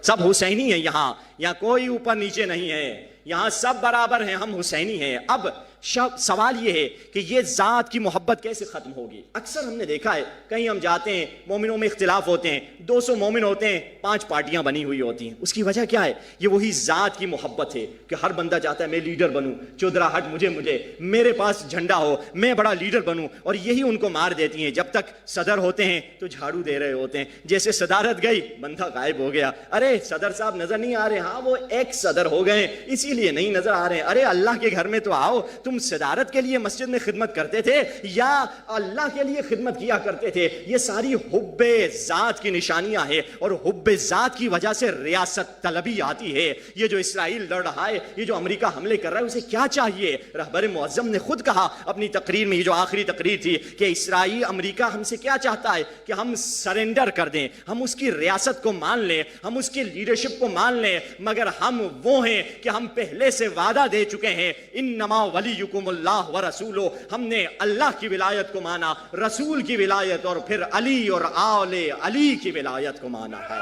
سب حسینی ہیں یہاں کوئی اوپر نیچے نہیں ہے, یہاں سب برابر ہیں, ہم حسینی ہیں. اب سوال یہ ہے کہ یہ ذات کی محبت کیسے ختم ہوگی؟ اکثر ہم نے دیکھا ہے کہیں ہم جاتے ہیں, مومنوں میں اختلاف ہوتے ہیں, 200 مومن ہوتے ہیں, 5 پارٹیاں بنی ہوئی ہوتی ہیں. اس کی وجہ کیا ہے؟ یہ وہی ذات کی محبت ہے کہ ہر بندہ چاہتا ہے میں لیڈر بنوں, چودراہٹ مجھے میرے پاس جھنڈا ہو, میں بڑا لیڈر بنوں. اور یہی ان کو مار دیتی ہیں. جب تک صدر ہوتے ہیں تو جھاڑو دے رہے ہوتے ہیں, جیسے صدارت گئی بندہ غائب ہو گیا. ارے صدر صاحب نظر نہیں آ رہے, ہاں وہ ایکس صدر ہو گئے اسی لیے نہیں نظر آ رہے ہیں. ارے اللہ کے گھر میں تو آؤ, تم صدارت کے لیے مسجد میں خدمت کرتے تھے یا اللہ کے لیے خدمت کیا کرتے تھے؟ یہ ساری حب ذات کی نشانیاں ہیں اور حب ذات کی وجہ سے ریاست طلبی آتی ہے. یہ جو اسرائیل لڑ رہا ہے, یہ جو امریکہ حملے کر رہا ہے, اسے کیا چاہیے؟ رہبر معظم نے خود کہا اپنی تقریر میں, یہ جو آخری تقریر تھی, کہ اسرائیل امریکہ ہم سے کیا چاہتا ہے کہ ہم سرنڈر کر دیں, ہم اس کی ریاست کو مان لیں, ہم اس کی لیڈرشپ کو مان لیں, مگر ہم وہ ہیں کہ ہم پہلے سے وعدہ دے چکے ہیں انما ولیکم اللہ ورسولہ. ہم نے اللہ کی ولایت کو مانا, رسول کی ولایت اور پھر علی اور آل علی کی ولایت کو مانا ہے.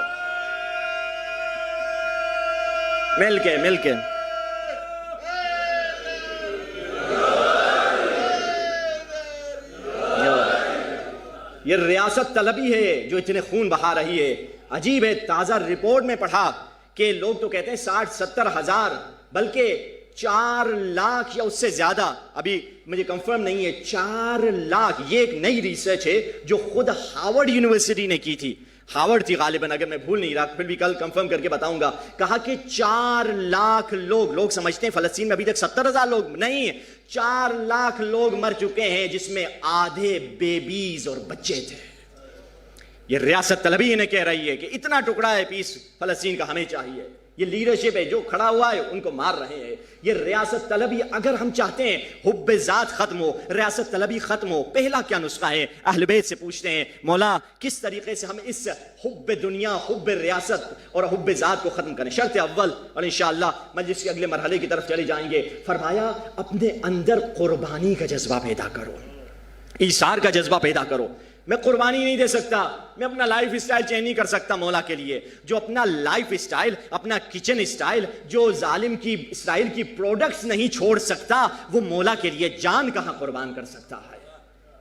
مل کے یہ ریاست طلبی ہے جو اتنے خون بہا رہی ہے. عجیب ہے, تازہ رپورٹ میں پڑھا کہ لوگ تو کہتے ہیں 60-70 ہزار, بلکہ 4 لاکھ یا اس سے زیادہ, ابھی مجھے کنفرم نہیں ہے, 4 لاکھ. یہ ایک نئی ریسرچ ہے جو خود ہارورڈ یونیورسٹی نے کی تھی, ہارورڈ تھی غالباً اگر میں بھول نہیں رہا, پھر بھی کل کنفرم کر کے بتاؤں گا. کہا کہ 4 لاکھ لوگ سمجھتے ہیں فلسطین میں ابھی تک 70,000 لوگ نہیں, 4 لاکھ لوگ مر چکے ہیں, جس میں آدھے بیبیز اور بچے تھے. یہ ریاست طلبی انہیں کہہ رہی ہے کہ اتنا ٹکڑا ہے پیس فلسطین کا ہمیں چاہیے. یہ لیڈرشپ ہے جو کھڑا ہوا ہے ان کو مار رہے ہیں. یہ ریاست طلبی, اگر ہم چاہتے ہیں حب ذات ختم ہو, ریاست طلبی ختم ہو, پہلا کیا نسخہ ہے؟ اہل بیت سے پوچھتے ہیں مولا کس طریقے سے ہم اس حب دنیا, حب ریاست اور حب ذات کو ختم کریں. شرط اول, اور انشاءاللہ مجلس کے اگلے مرحلے کی طرف چلے جائیں گے, فرمایا اپنے اندر قربانی کا جذبہ پیدا کرو, ایثار کا جذبہ پیدا کرو. میں قربانی نہیں دے سکتا, میں اپنا لائف اسٹائل چینج نہیں کر سکتا مولا کے لیے. جو اپنا لائف اسٹائل, اپنا کچن اسٹائل, جو ظالم کی اسرائیل کی پروڈکٹس نہیں چھوڑ سکتا, وہ مولا کے لیے جان کہاں قربان کر سکتا ہے؟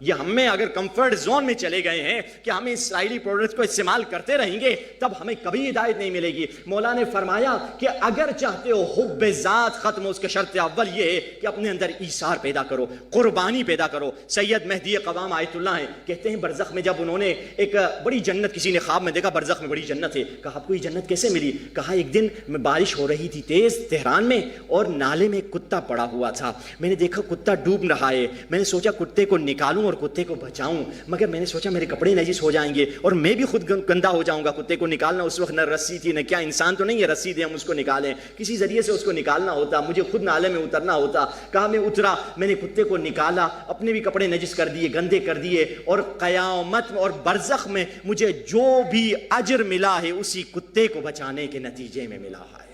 یہ ہم میں اگر کمفرٹ زون میں چلے گئے ہیں کہ ہم اسرائیلی پروڈکٹس کو استعمال کرتے رہیں گے, تب ہمیں کبھی ہدایت نہیں ملے گی. مولا نے فرمایا کہ اگر چاہتے ہو حب ذات ختم ہو, اس کا شرط اول یہ ہے کہ اپنے اندر ایثار پیدا کرو, قربانی پیدا کرو. سید مہدی قوام آیت اللہ ہیں, کہتے ہیں برزخ میں جب انہوں نے ایک بڑی جنت, کسی نے خواب میں دیکھا برزخ میں بڑی جنت ہے, کہا آپ کو یہ جنت کیسے ملی؟ کہا ایک دن میں بارش ہو رہی تھی تیز تہران میں, اور نالے میں ایک کتا پڑا ہوا تھا. میں نے دیکھا کتا ڈوب رہا ہے, میں نے سوچا کتے کو نکالوں اور کتے کو بچاؤں, مگر میں نے سوچا میرے کپڑے نجس ہو جائیں گے اور میں بھی خود گندا ہو جاؤں گا. کتے کو نکالنا اس وقت نہ رسی تھی نہ کیا, انسان تو نہیں ہے رسی دے ہم اس کو نکالیں, کسی ذریعے سے اس کو نکالنا ہوتا, مجھے خود نالے میں اترنا ہوتا. کہا میں اترا, میں نے کتے کو نکالا, اپنے بھی کپڑے نجس کر دیے, گندے کر دیے, اور قیامت اور برزخ میں مجھے جو بھی اجر ملا ہے اسی کتے کو بچانے کے نتیجے میں ملا ہے.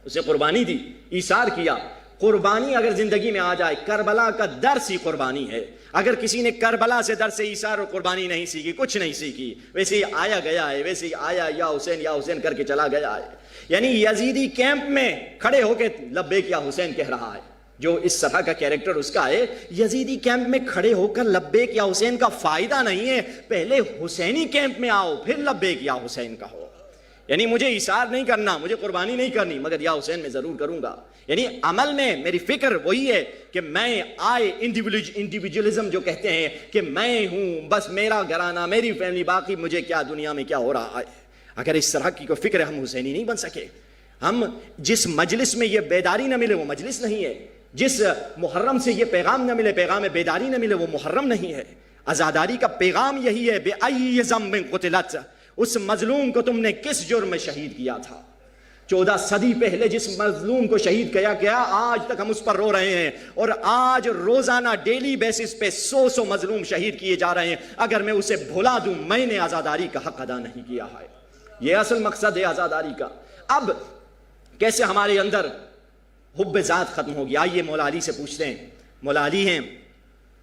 اسے قربانی دی, ایثار کیا. قربانی اگر زندگی میں آ جائے, کربلا کا درس ہی قربانی ہے. اگر کسی نے کربلا سے درس ایثار اور قربانی نہیں سیکھی, کچھ نہیں سیکھی, ویسے ہی آیا گیا ہے, ویسے ہی آیا یا حسین کر کے چلا گیا ہے. یعنی یزیدی کیمپ میں کھڑے ہو کے لبیک یا حسین کہہ رہا ہے, جو اس طرح کا کیریکٹر اس کا ہے. یزیدی کیمپ میں کھڑے ہو کر لبیک یا حسین کا فائدہ نہیں ہے, پہلے حسینی کیمپ میں آؤ پھر لبیک یا حسین کہو. یعنی مجھے ایثار نہیں کرنا, مجھے قربانی نہیں کرنی, مگر یا حسین میں ضرور کروں گا. یعنی عمل میں میری فکر وہی ہے کہ میں انڈیویجولزم جو کہتے ہیں کہ میں ہوں, بس میرا گھرانہ, میری فیملی, باقی مجھے کیا دنیا میں کیا ہو رہا ہے. اگر اس طرح کی کوئی فکر ہے, ہم حسینی نہیں بن سکے. ہم جس مجلس میں یہ بیداری نہ ملے وہ مجلس نہیں ہے, جس محرم سے یہ پیغام نہ ملے, پیغام بیداری نہ ملے, وہ محرم نہیں ہے. عزاداری کا پیغام یہی ہے, بے ای ذنب قتلت, اس مظلوم کو تم نے کس جرم میں شہید کیا تھا. 14 صدی پہلے جس مظلوم کو شہید کیا گیا, آج تک ہم اس پر رو رہے ہیں, اور آج روزانہ ڈیلی بیسس پہ 100 مظلوم شہید کیے جا رہے ہیں. اگر میں اسے بھلا دوں, میں نے عزاداری کا حق ادا نہیں کیا ہے. یہ اصل مقصد ہے عزاداری کا. اب کیسے ہمارے اندر حب ذات ختم ہوگی؟ آئیے مولا علی سے پوچھتے ہیں. مولا علی ہیں,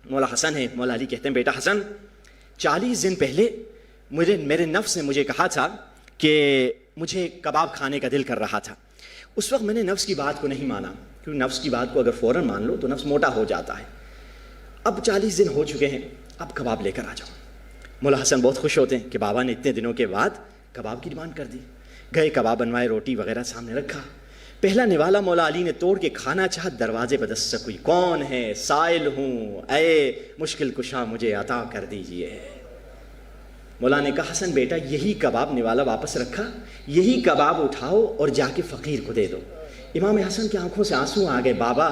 مولا حسن ہیں. مولا علی کہتے ہیں بیٹا حسن, 40 دن پہلے میرے نفس نے مجھے کہا تھا کہ مجھے کباب کھانے کا دل کر رہا تھا. اس وقت میں نے نفس کی بات کو نہیں مانا, کیونکہ نفس کی بات کو اگر فوراً مان لو تو نفس موٹا ہو جاتا ہے. اب 40 دن ہو چکے ہیں, اب کباب لے کر آ جاؤ. مولا حسن بہت خوش ہوتے ہیں کہ بابا نے اتنے دنوں کے بعد کباب کی ڈیمانڈ کر دی. گئے, کباب بنوائے, روٹی وغیرہ سامنے رکھا. پہلا نوالا مولا علی نے توڑ کے کھانا چاہا, دروازے پر دستک ہوئی. کون ہے؟ سائل ہوں, اے مشکل کشا مجھے عطا کر دیجئے. مولا نے کہا حسن بیٹا یہی کباب نوالا واپس رکھا, یہی کباب اٹھاؤ اور جا کے فقیر کو دے دو. امام حسن کی آنکھوں سے آنسو آ گئے, بابا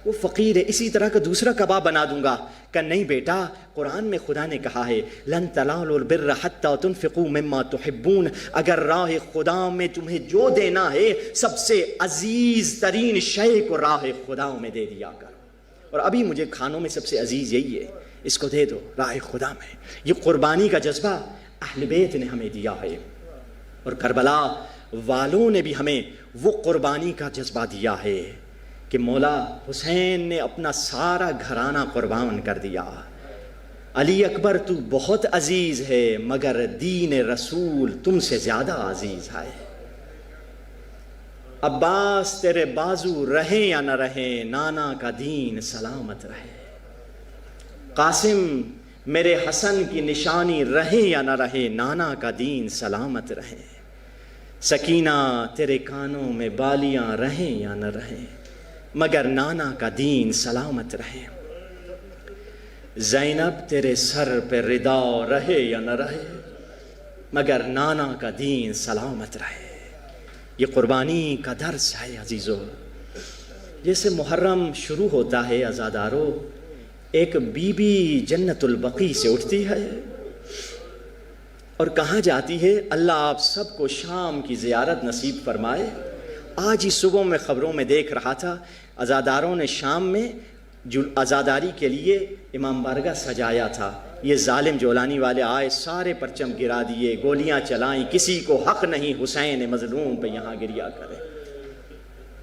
وہ فقیر ہے, اسی طرح کا دوسرا کباب بنا دوں گا. کہ نہیں بیٹا, قرآن میں خدا نے کہا ہے لن تنالوا البر حتی تنفقوا مما تحبون, اگر راہ خدا میں تمہیں جو دینا ہے سب سے عزیز ترین شے کو راہ خدا میں دے دیا کرو. اور ابھی مجھے کھانوں میں سب سے عزیز یہی ہے, اس کو دے دو راہ خدا میں. یہ قربانی کا جذبہ اہل بیت نے ہمیں دیا ہے, اور کربلا والوں نے بھی ہمیں وہ قربانی کا جذبہ دیا ہے کہ مولا حسین نے اپنا سارا گھرانہ قربان کر دیا. علی اکبر تو بہت عزیز ہے, مگر دین رسول تم سے زیادہ عزیز ہے. عباس تیرے بازو رہے یا نہ رہے, نانا کا دین سلامت رہے. قاسم میرے حسن کی نشانی رہے یا نہ رہے, نانا کا دین سلامت رہے. سکینہ تیرے کانوں میں بالیاں رہیں یا نہ رہیں, مگر نانا کا دین سلامت رہے. زینب تیرے سر پہ ردا رہے یا نہ رہے, مگر نانا کا دین سلامت رہے. یہ قربانی کا درس ہے عزیزو. جیسے محرم شروع ہوتا ہے عزادارو, ایک بی بی جنت البقیع سے اٹھتی ہے اور کہاں جاتی ہے؟ اللہ آپ سب کو شام کی زیارت نصیب فرمائے. آج ہی صبح میں خبروں میں دیکھ رہا تھا, عزاداروں نے شام میں جو عزاداری کے لیے امام بارگاہ سجایا تھا, یہ ظالم جولانی والے آئے, سارے پرچم گرا دیے, گولیاں چلائیں, کسی کو حق نہیں حسین مظلوم پہ یہاں گریا کرے.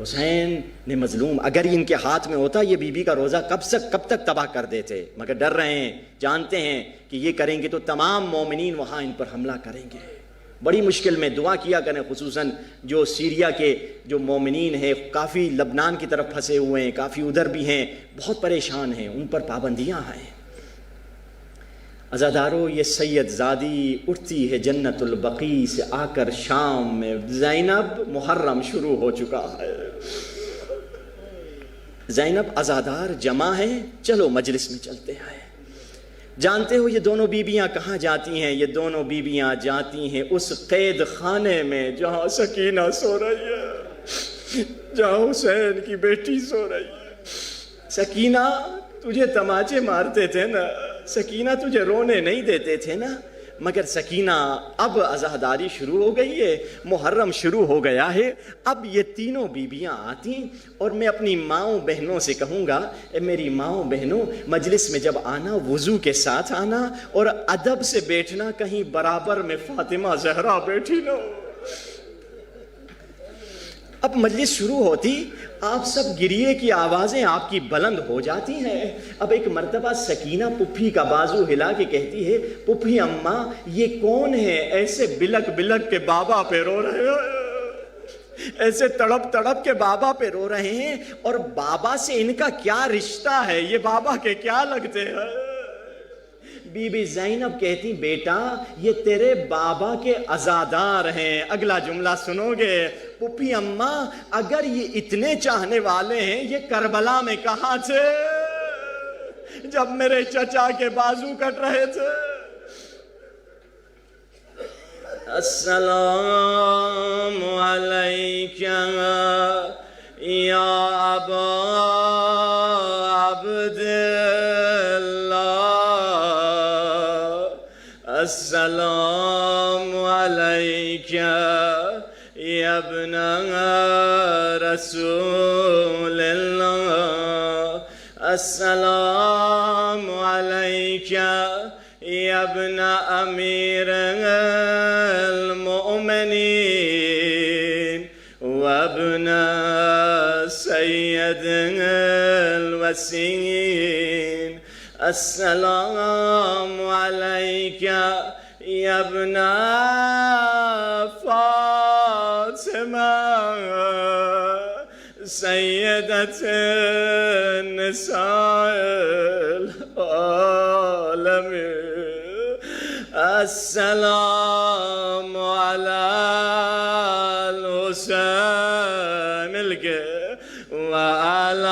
حسین نے مظلوم، اگر ان کے ہاتھ میں ہوتا یہ بی بی کا روزہ کب تک تباہ کر دیتے، مگر ڈر رہے ہیں، جانتے ہیں کہ یہ کریں گے تو تمام مومنین وہاں ان پر حملہ کریں گے۔ بڑی مشکل میں دعا کیا کریں، خصوصاً جو سیریا کے جو مومنین ہیں، کافی لبنان کی طرف پھنسے ہوئے ہیں، کافی ادھر بھی ہیں، بہت پریشان ہیں، ان پر پابندیاں ہیں۔ عزادارو، یہ سید زادی اٹھتی ہے جنت البقیع سے آ کر شام میں، زینب محرم شروع ہو چکا ہے۔ زینب عزادار جمع ہے، چلو مجلس میں چلتے ہیں۔ جانتے ہو یہ دونوں بیویاں کہاں جاتی ہیں؟ یہ دونوں بیویاں جاتی ہیں اس قید خانے میں جہاں سکینہ سو رہی ہے، جہاں حسین کی بیٹی سو رہی ہے۔ سکینہ، تجھے تماچے مارتے تھے نا، سکینہ تجھے رونے نہیں دیتے تھے نا، مگر سکینہ اب عزاداری شروع ہو گئی ہے، محرم شروع ہو گیا ہے، اب یہ تینوں بیویاں آتی اور میں اپنی ماؤں بہنوں سے کہوں گا، اے میری ماؤں بہنوں، مجلس میں جب آنا وضو کے ساتھ آنا اور ادب سے بیٹھنا، کہیں برابر میں فاطمہ زہرا بیٹھی نہ ہو۔ اب مجلس شروع ہوتی، آپ سب گریے کی آوازیں آپ کی بلند ہو جاتی ہیں۔ اب ایک مرتبہ سکینہ پپھی کا بازو ہلا کے کہتی ہے، پپھی اماں یہ کون ہے ایسے بلک بلک کے بابا پہ رو رہے ہیں، ایسے تڑپ تڑپ کے بابا پہ رو رہے ہیں، اور بابا سے ان کا کیا رشتہ ہے، یہ بابا کے کیا لگتے ہیں؟ بی بی زینب کہتی، بیٹا یہ تیرے بابا کے عزادار ہیں۔ اگلا جملہ سنو گے، پپھی اماں اگر یہ اتنے چاہنے والے ہیں، یہ کربلا میں کہاں تھے جب میرے چچا کے بازو کٹ رہے تھے؟ السلام علیکہ یا ابا السلام علیکہ یا ابن رسول اللہ، السلام علیکہ یا ابن امیر المؤمنین وابن سید الوسین، السلام علیکہ یا ابن فاطمہ سیدۃ النساء العالمین، السلام علی الحسین، مل کے وعلی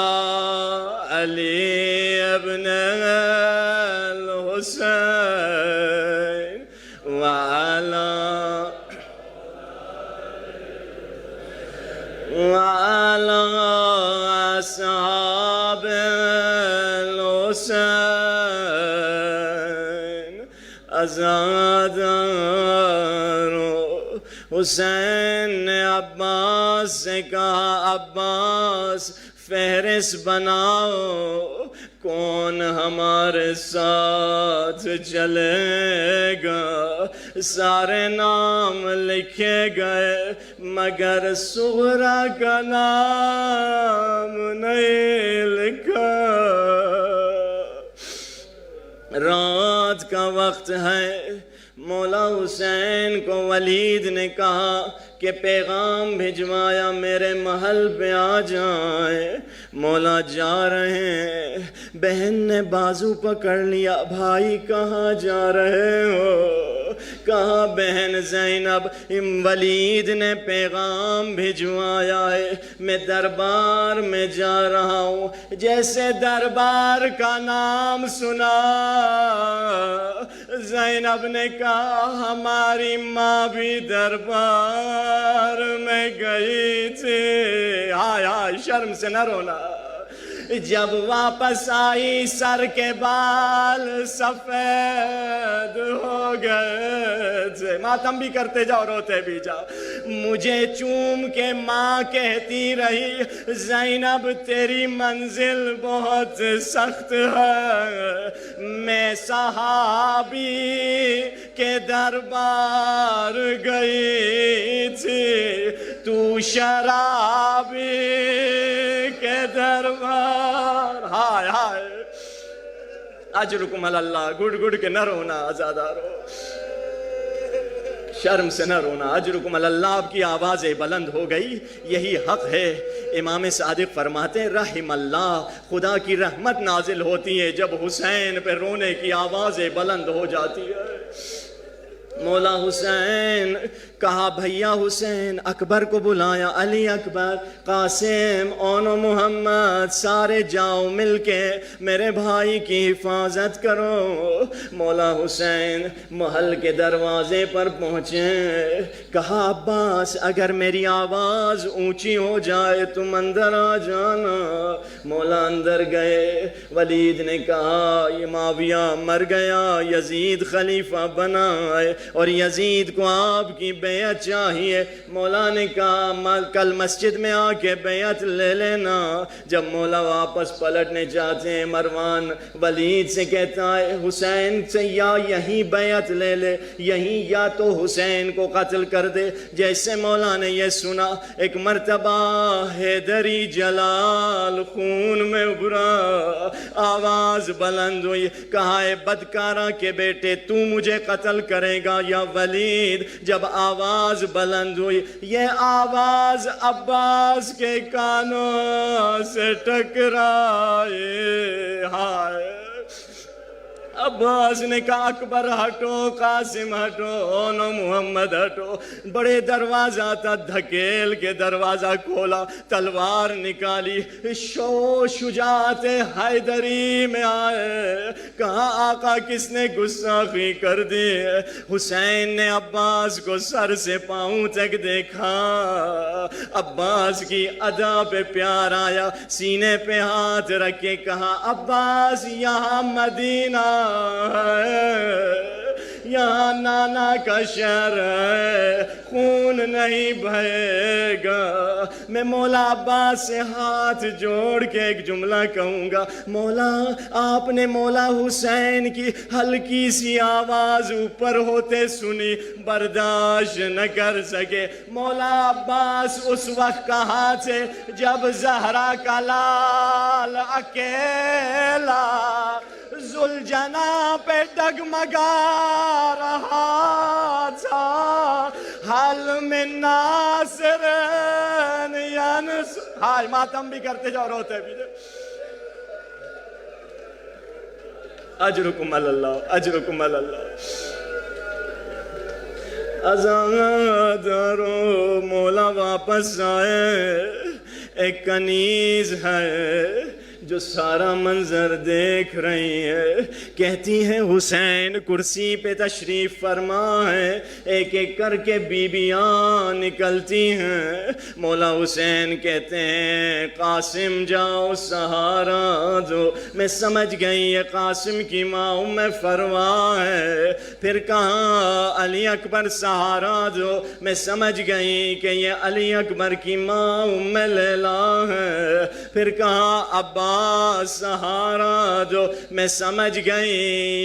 علی ابن الحسین وعلی اصحاب الحسین۔ عزادارو، حسین نے عباس سے کہا، عباس فہرست بناؤ، کون ہمارے ساتھ چلے گا؟ سارے نام لکھے گئے مگر صغرا کا نام نہیں لکھا۔ رات کا وقت ہے، مولا حسین کو ولید نے کہا کہ پیغام بھجوایا میرے محل پہ آ جائیں۔ مولا جا رہے ہیں، بہن نے بازو پکڑ لیا، بھائی کہاں جا رہے ہو؟ کہا بہن زینب، ولید نے پیغام بھجوایا ہے، میں دربار میں جا رہا ہوں۔ جیسے دربار کا نام سنا، زینب نے کہا ہماری ماں بھی دربار میں گئی تھی۔ ہائے ہائے، شرم سے نہ رونا۔ جب واپس آئی سر کے بال سفید ہو گئے تھے۔ ماتم بھی کرتے جاؤ، روتے بھی جاؤ۔ مجھے چوم کے ماں کہتی رہی، زینب تیری منزل بہت سخت ہے، میں صحابی کے دربار گئی تھی، تو شرابی کے دربار. ہائے ہائے اجرکم اللہ. گڑ گڑ کے نہ رونا عزادارو، شرم سے نہ رونا. اجرکم اللہ. آپ کی آوازیں بلند ہو گئی، یہی حق ہے. امام صادق فرماتے ہیں رحم اللہ، خدا کی رحمت نازل ہوتی ہے جب حسین پہ رونے کی آوازیں بلند ہو جاتی ہے. مولا حسین کہا بھیا حسین، اکبر کو بلایا، علی اکبر، قاسم، اونو محمد، سارے جاؤ مل کے میرے بھائی کی حفاظت کرو. مولا حسین محل کے دروازے پر پہنچے، کہا عباس اگر میری آواز اونچی ہو جائے تم اندر آ جانا. مولا اندر گئے. ولید نے کہا یہ معاویہ مر گیا، یزید خلیفہ بنا ہے اور یزید کو آپ کی بیعت چاہیے. مولا نے کہا کل مسجد میں آ کے بیعت لے لینا. جب مولا واپس پلٹنے جاتے ہیں، مروان ولید سے کہتا ہے حسین سے یا یہی بیعت لے لے، یہی یا تو حسین کو قتل کر دے. جیسے مولا نے یہ سنا، ایک مرتبہ حیدری جلال خون میں ابھرا، آواز بلند ہوئی، کہا اے بدکارہ کے بیٹے تو مجھے قتل کرے گا یا ولید؟ جب آواز بلند ہوئی، یہ آواز عباس کے کانوں سے ٹکرائے. ہائے عباس نے کہا اکبر ہٹو، قاسم ہٹو، اونو محمد ہٹو. بڑے دروازہ تھا، دھکیل کے دروازہ کھولا، تلوار نکالی. شجاعت حیدری میں آئے. کہا آقا کس نے گستاخی کر دی؟ حسین نے عباس کو سر سے پاؤں تک دیکھا. عباس کی ادا پہ پیار آیا، سینے پہ ہاتھ رکھ کے کہا عباس یہاں مدینہ یہاں نانا کا شہر ہے، خون نہیں بہے گا. میں مولا عباس سے ہاتھ جوڑ کے ایک جملہ کہوں گا، مولا آپ نے مولا حسین کی ہلکی سی آواز اوپر ہوتے سنی، برداشت نہ کر سکے. مولا عباس اس وقت کہاں تھے جب زہرا کا لال اکیلا ذوالجناح پہ ڈگمگا رہا تھا، حال میں ناصر ہائے ماتم بھی کرتے جاؤ، روتے بھی جاؤ. اجرکم اللہ، اجرکم اللہ. عزادارو مولا واپس آئے. ایک کنیز ہے جو سارا منظر دیکھ رہی ہے، کہتی ہے حسین کرسی پہ تشریف فرما ہے. ایک ایک کر کے بیویاں نکلتی ہیں. مولا حسین کہتے ہیں قاسم جاؤ سہارا دو. میں سمجھ گئی یہ قاسم کی ماں ام فروا ہے. پھر کہا علی اکبر سہارا دو. میں سمجھ گئی کہ یہ علی اکبر کی ماں ام لیلا ہے. پھر کہا عباس سہارا دو. میں سمجھ گئی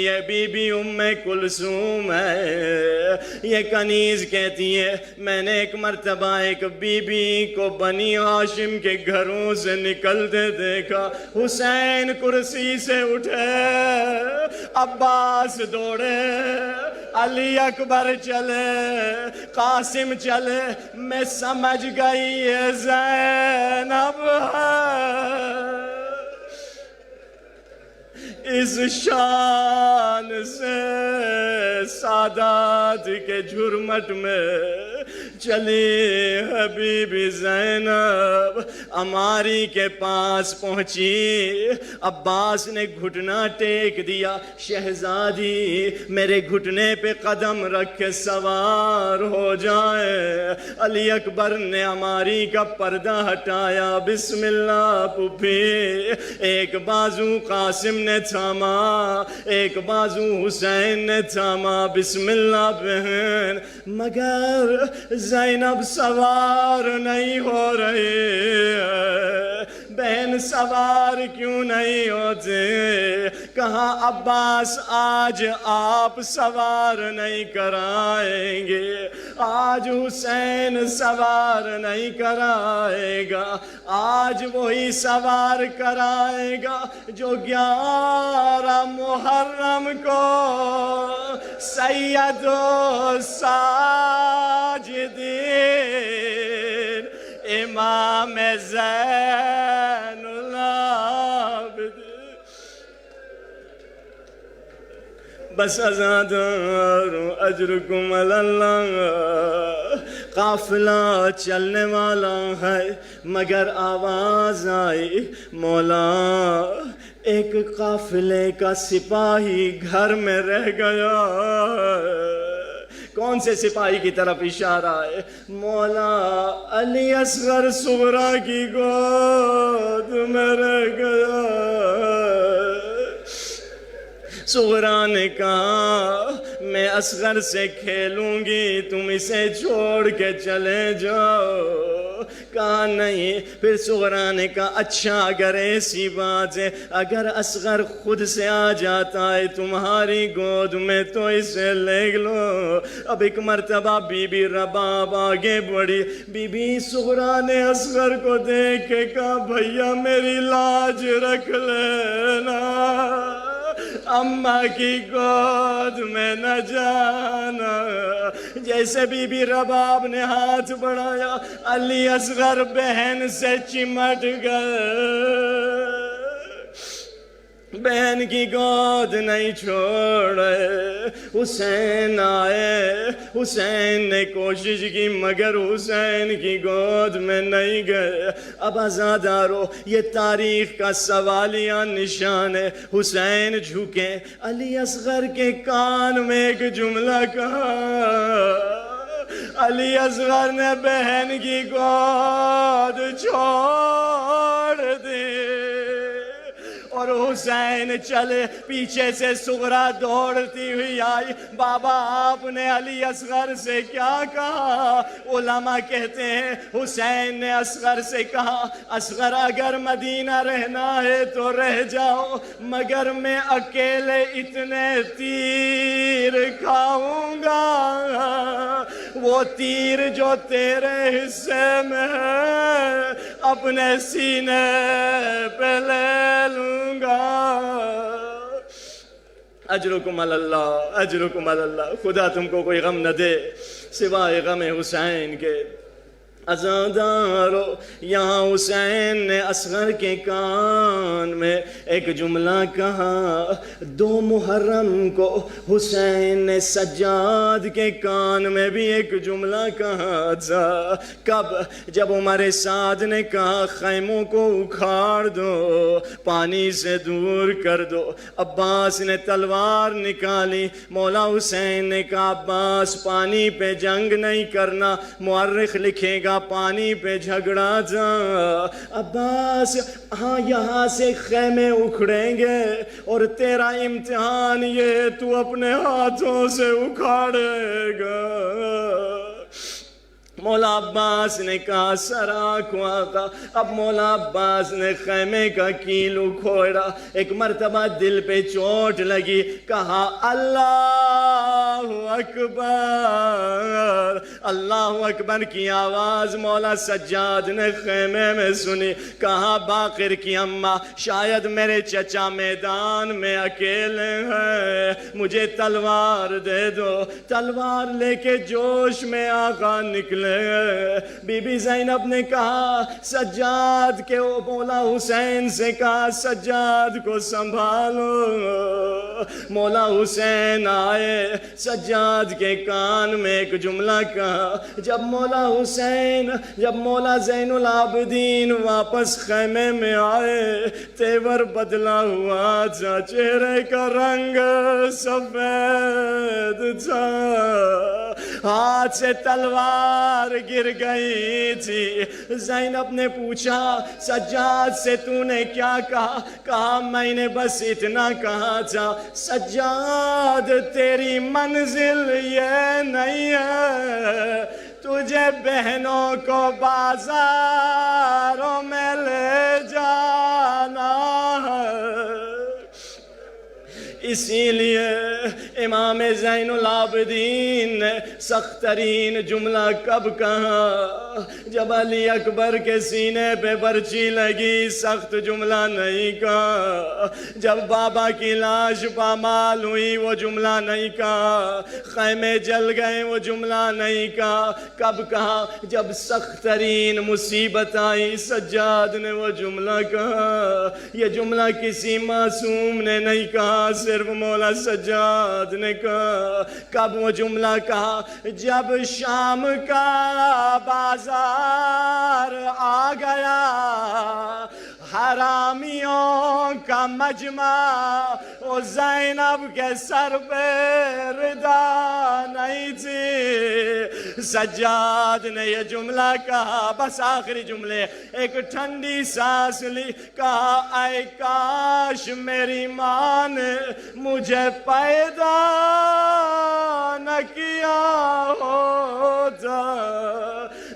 یہ بی بی ام کلثوم ہے. یہ کنیز کہتی ہے میں نے ایک مرتبہ ایک بی بی کو بنی ہاشم کے گھروں سے نکلتے دیکھا. حسین کرسی سے اٹھے، عباس دوڑے، علی اکبر چلے، قاسم چلے. میں سمجھ گئی یہ زینب ہے. اس شان سے سادات کے جھرمٹ میں چلی حبیبی زینب عماری کے پاس پہنچی. عباس نے گھٹنا ٹیک دیا. شہزادی میرے گھٹنے پہ قدم رکھ کے سوار ہو جائے. علی اکبر نے عماری کا پردہ ہٹایا. بسم اللہ پھوپھی. ایک بازو قاسم نے تھاما، ایک بازو حسین نے تھاما. بسم اللہ بہن. مگر زینب سوار نہیں ہو رہی ہے. بہن سوار کیوں نہیں ہوتے؟ کہا عباس آج آپ سوار نہیں کرائیں گے، آج حسین سوار نہیں کرائے گا، آج وہی سوار کرائے گا جو 11 محرم کو سید و ساجدین امام زین العابدین۔ بس ازاداروں اجرکم اللہ، قافلہ چلنے والا ہے مگر آواز آئی مولا ایک قافلے کا سپاہی گھر میں رہ گیا۔ کون سے سپاہی کی طرف اشارہ ہے؟ مولا علی اصغر صغرا کی گود میں رہ گیا۔ صغرا نے کہا میں اصغر سے کھیلوں گی، تم اسے چھوڑ کے چلے جاؤ۔ کہا نہیں۔ پھر صغرا نے کہا اچھا اگر ایسی بات ہے، اگر اصغر خود سے آ جاتا ہے تمہاری گود میں تو اسے لے لو۔ اب ایک مرتبہ بی بی رباب آگے بڑھی، بی بی صغرا نے اصغر کو دیکھ کے کہا بھیا میری لاج رکھ لینا، اماں کی گود میں نہ جانا۔ جیسے بی بی رباب نے ہاتھ بڑھایا علی اصغر بہن سے چمٹ گئے، بہن کی گود نہیں چھوڑے۔ حسین آئے، حسین نے کوشش کی مگر حسین کی گود میں نہیں گئے۔ اب عزادارو یہ تاریخ کا سوالیہ نشان ہے۔ حسین جھکے، علی اصغر کے کان میں ایک جملہ کہا، علی اصغر نے بہن کی گود چھوڑ دی اور حسین چلے۔ پیچھے سے صغرا دوڑتی ہوئی آئی، بابا آپ نے علی اصغر سے کیا کہا؟ علماء کہتے ہیں حسین نے اصغر سے کہا اصغر اگر مدینہ رہنا ہے تو رہ جاؤ، مگر میں اکیلے اتنے تیر کھاؤں گا، وہ تیر جو تیرے حصے میں ہے اپنے سینے پہ لے لوں گا۔ اجرکم اللہ، اجرکم اللہ۔ خدا تم کو کوئی غم نہ دے سوائے غم حسین کے۔ عزادارو یہاں حسین نے اصغر کے کان میں ایک جملہ کہا۔ 2 محرم کو حسین نے سجاد کے کان میں بھی ایک جملہ کہا تھا۔ کب؟ جب عمر سعد نے کہا خیموں کو اکھاڑ دو، پانی سے دور کر دو۔ عباس نے تلوار نکالی، مولا حسین نے کہا عباس پانی پہ جنگ نہیں کرنا، مورخ لکھے گا پانی پہ جھگڑا تھا۔ عباس ہاں یہاں سے خیمے اکھڑیں گے اور تیرا امتحان یہ تو اپنے ہاتھوں سے اکھاڑے گا۔ مولا عباس نے کہا سراک آقا۔ اب مولا عباس نے خیمے کا کیلو کھوڑا، ایک مرتبہ دل پہ چوٹ لگی، کہا اللہ اکبر۔ اللہ اکبر کی آواز مولا سجاد نے خیمے میں سنی، کہا باقر کی اماں شاید میرے چچا میدان میں اکیلے ہیں، مجھے تلوار دے دو۔ تلوار لے کے جوش میں آقا نکلے۔ بی بی زینب نے کہا سجاد کے مولا حسین سے کہا سجاد کو سنبھالو۔ مولا حسین آئے، سجاد کے کان میں ایک جملہ کہا۔ جب مولا زین العابدین واپس خیمے میں آئے، تیور بدلا ہوا تھا، چہرے کا رنگ سفید تھا، ہاتھ سے تلوار گر گئی تھی۔ زینب نے پوچھا سجاد سے تو نے کیا کہا؟ کہا میں نے بس اتنا کہا تھا سجاد تیری منزل یہ نہیں ہے، تجھے بہنوں کو بازاروں میں لے جانا ہے۔ اسی لیے امام زین العابدین نے سخت ترین جملہ کب کہا؟ جب علی اکبر کے سینے پہ برچی لگی، سخت جملہ نہیں کہا۔ جب بابا کی لاش پامال ہوئی، وہ جملہ نہیں کہا۔ خیمے جل گئے، وہ جملہ نہیں کہا۔ کب کہا؟ جب سخت ترین مصیبت آئی، سجاد نے وہ جملہ کہا۔ یہ جملہ کسی معصوم نے نہیں کہا، صرف مولا سجاد نے کہا۔ کب وہ جملہ کہا؟ جب شام کا بازار آ گیا، حرامیوں کا مجمع، وہ زینب کے سر پہ ردا نہیں تھی۔ سجاد نے یہ جملہ کہا، بس آخری جملے، ایک ٹھنڈی سانس لی، کہا اے کاش میری ماں نے مجھے پیدا نہ کیا ہوتا،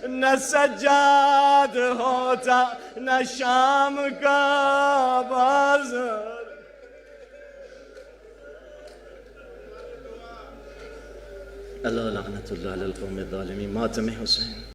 نہ سجاد ہوتا، نہ شام کا بازار۔ اللہ لعنت اللہ علی القوم الظالمین۔ ماتم حسین۔